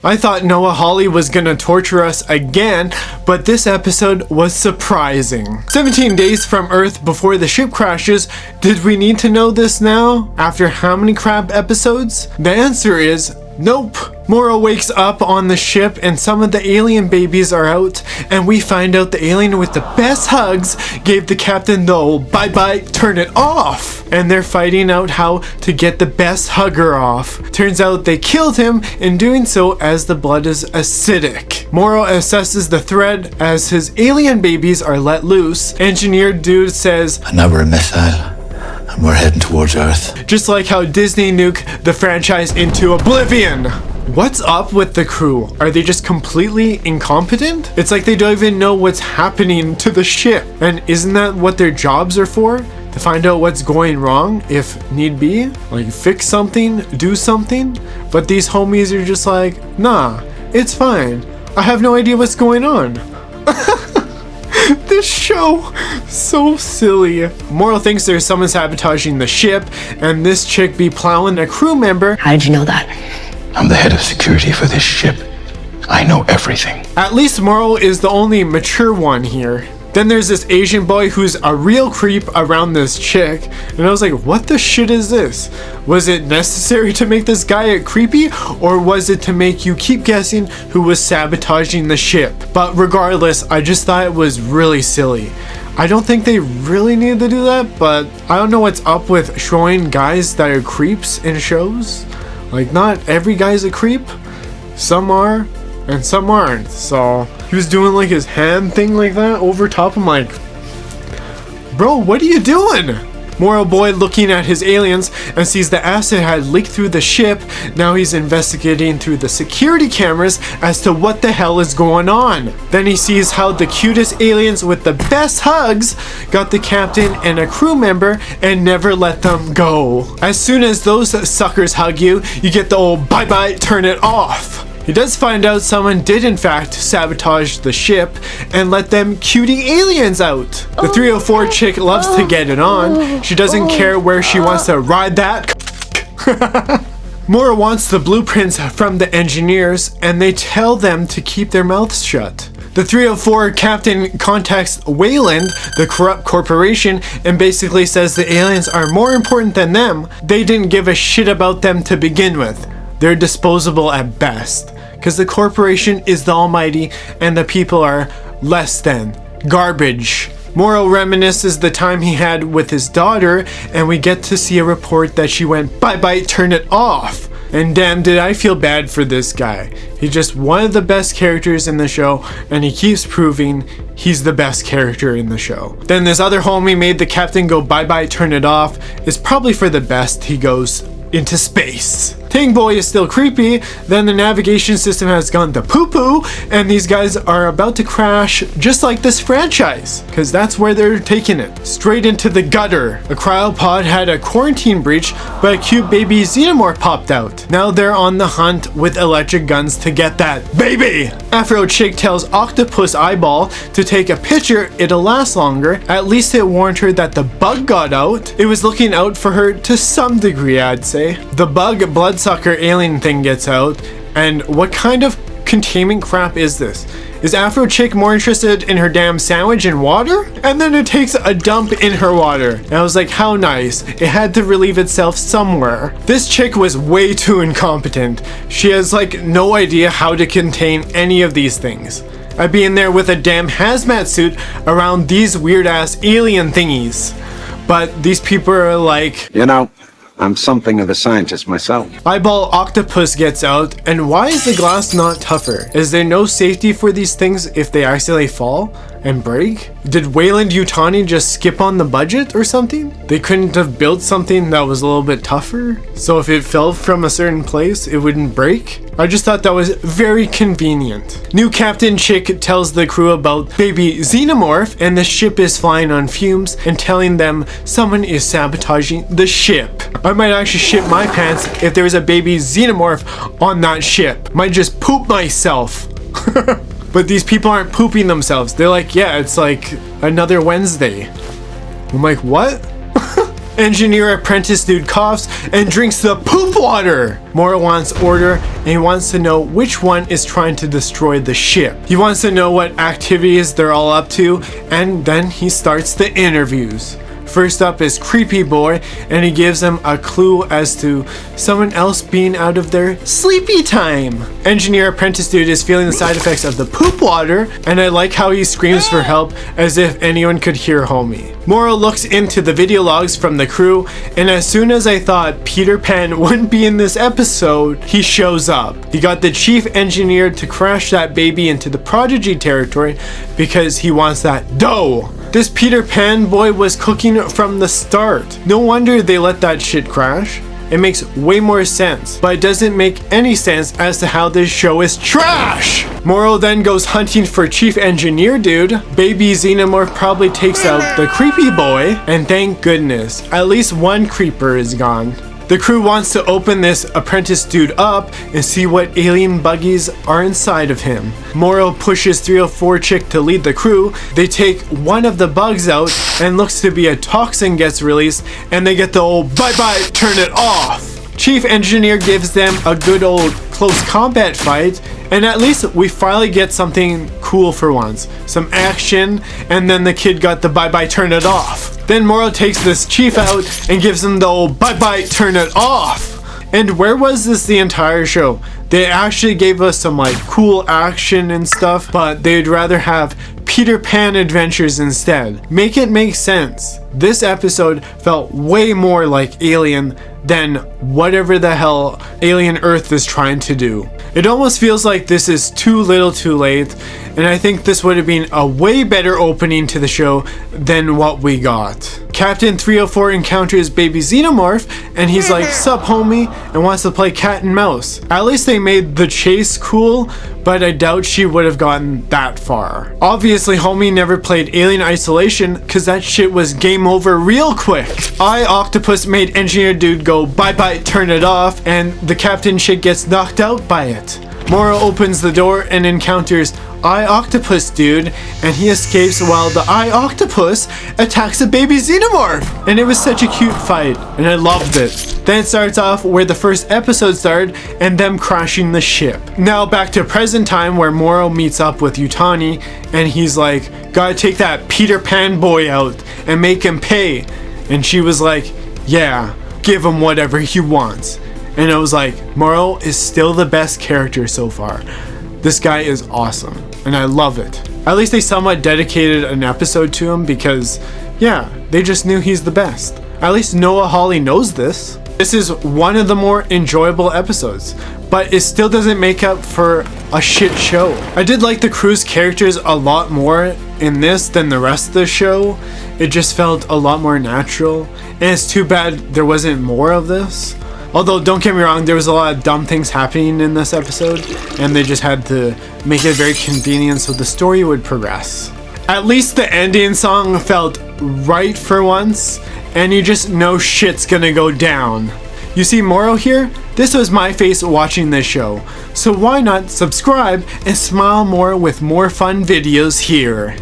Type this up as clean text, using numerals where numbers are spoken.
I thought Noah Hawley was gonna torture us again, but this episode was surprising. 17 days from Earth before the ship crashes. Did we need to know this now? After how many crap episodes? The answer is nope. Moro wakes up on the ship and some of the alien babies are out, and we find out the alien with the best hugs gave the captain the old bye-bye, turn it off. And they're fighting out how to get the best hugger off. Turns out they killed him in doing so as the blood is acidic. Moro assesses the threat as his alien babies are let loose. Engineer dude says, another missile. And we're heading towards Earth. Just like how Disney nuked the franchise into oblivion. What's up with the crew? Are they just completely incompetent? It's like they don't even know what's happening to the ship. And isn't that what their jobs are for? To find out what's going wrong if need be? Like fix something, do something? But these homies are just like, nah, it's fine. I have no idea what's going on. This show, so silly. Moro thinks there's someone sabotaging the ship, and this chick be plowing a crew member. How did you know that? I'm the head of security for this ship. I know everything. At least Moro is the only mature one here. Then there's this Asian boy who's a real creep around this chick, and I was like, what the shit is this? Was it necessary to make this guy creepy, or was it to make you keep guessing who was sabotaging the ship? But regardless, I just thought it was really silly. I don't think they really need to do that, but I don't know what's up with showing guys that are creeps in shows. Like, not every guy's a creep. Some are, and some aren't. So he was doing like his hand thing like that over top. I'm like, bro, what are you doing? Moro boy looking at his aliens and sees the acid had leaked through the ship. Now he's investigating through the security cameras as to what the hell is going on. Then he sees how the cutest aliens with the best hugs got the captain and a crew member and never let them go. As soon as those suckers hug you, you get the old bye-bye, turn it off. He does find out someone did in fact sabotage the ship and let them cutie aliens out. The 304 chick loves to get it on. She doesn't care where she wants to ride that. Moro wants the blueprints from the engineers and they tell them to keep their mouths shut. The 304 captain contacts Weyland, the corrupt corporation, and basically says the aliens are more important than them. They didn't give a shit about them to begin with. They're disposable at best, because the corporation is the almighty and the people are less than garbage. Moro reminisces the time he had with his daughter, and we get to see a report that she went bye-bye, turn it off. And damn, did I feel bad for this guy. He's just one of the best characters in the show, and he keeps proving he's the best character in the show. Then this other homie made the captain go bye-bye, turn it off. It's probably for the best he goes into space. Tang Boy is still creepy. Then the navigation system has gone to poo-poo, and these guys are about to crash just like this franchise, because that's where they're taking it, straight into the gutter. A cryopod had a quarantine breach, but a cute baby xenomorph popped out. Now they're on the hunt with electric guns to get that baby. Afro chick tells Octopus Eyeball to take a picture, it'll last longer. At least it warned her that the bug got out. It was looking out for her to some degree, I'd say. The bug bloodsucker alien thing gets out, and what kind of containment crap is this? Is Afro chick more interested in her damn sandwich and water? And then it takes a dump in her water. And I was like, how nice. It had to relieve itself somewhere. This chick was way too incompetent. She has like no idea how to contain any of these things. I'd be in there with a damn hazmat suit around these weird ass alien thingies. But these people are like, you know, I'm something of a scientist myself. Eyeball Octopus gets out, and why is the glass not tougher? Is there no safety for these things if they accidentally fall and break? Did Weyland Yutani just skip on the budget or something? They couldn't have built something that was a little bit tougher, so if it fell from a certain place, it wouldn't break? I just thought that was very convenient. New Captain Chick tells the crew about baby Xenomorph, and the ship is flying on fumes and telling them someone is sabotaging the ship. I might actually shit my pants if there was a baby Xenomorph on that ship. Might just poop myself. But these people aren't pooping themselves. They're like, yeah, it's like another Wednesday. I'm like, what? Engineer apprentice dude coughs and drinks the poop water. Moro wants order and he wants to know which one is trying to destroy the ship. He wants to know what activities they're all up to, and then he starts the interviews. First up is Creepy Boy, and he gives them a clue as to someone else being out of their sleepy time. Engineer apprentice dude is feeling the side effects of the poop water, and I like how he screams for help as if anyone could hear homie. Moro looks into the video logs from the crew, and as soon as I thought Peter Pan wouldn't be in this episode, he shows up. He got the chief engineer to crash that baby into the Prodigy territory because he wants that dough. This Peter Pan boy was cooking from the start. No wonder they let that shit crash. It makes way more sense, but it doesn't make any sense as to how this show is trash! Moro then goes hunting for Chief Engineer dude. Baby Xenomorph probably takes out the Creepy Boy, and thank goodness, at least one creeper is gone. The crew wants to open this apprentice dude up and see what alien buggies are inside of him. Moro pushes 304 chick to lead the crew. They take one of the bugs out and looks to be a toxin gets released, and they get the old bye-bye, turn it off. Chief Engineer gives them a good old close combat fight, and at least we finally get something cool for once. Some action, and then the kid got the bye-bye, turn it off. Then Moro takes this chief out and gives him the old bye-bye, turn it off. And where was this the entire show? They actually gave us some like cool action and stuff, but they'd rather have Peter Pan adventures instead. Make it make sense. This episode felt way more like Alien than whatever the hell Alien Earth is trying to do. It almost feels like this is too little too late, and I think this would have been a way better opening to the show than what we got. Captain 304 encounters Baby Xenomorph, and he's like, "Sup homie," and wants to play cat and mouse. At least they made the chase cool, but I doubt she would have gotten that far. Obviously homie never played Alien Isolation, cause that shit was game over real quick. Eye Octopus made Engineer Dude go bye-bye, turn it off, and the captain shit gets knocked out by it. Moro opens the door and encounters Eye Octopus Dude, and he escapes while the Eye Octopus attacks a baby Xenomorph. And it was such a cute fight, and I loved it. Then it starts off where the first episode started, and them crashing the ship. Now back to present time where Moro meets up with Yutani, and he's like, "Gotta take that Peter Pan boy out and make him pay." And she was like, "Yeah, give him whatever he wants." And I was like, Moro is still the best character so far. This guy is awesome, and I love it. At least they somewhat dedicated an episode to him because, yeah, they just knew he's the best. At least Noah Hawley knows this. This is one of the more enjoyable episodes, but it still doesn't make up for a shit show. I did like the crew's characters a lot more in this than the rest of the show. It just felt a lot more natural, and it's too bad there wasn't more of this. Although, don't get me wrong, there was a lot of dumb things happening in this episode, and they just had to make it very convenient so the story would progress. At least the ending song felt right for once, and you just know shit's gonna go down. You see Moro here? This was my face watching this show, so why not subscribe and smile more with more fun videos here.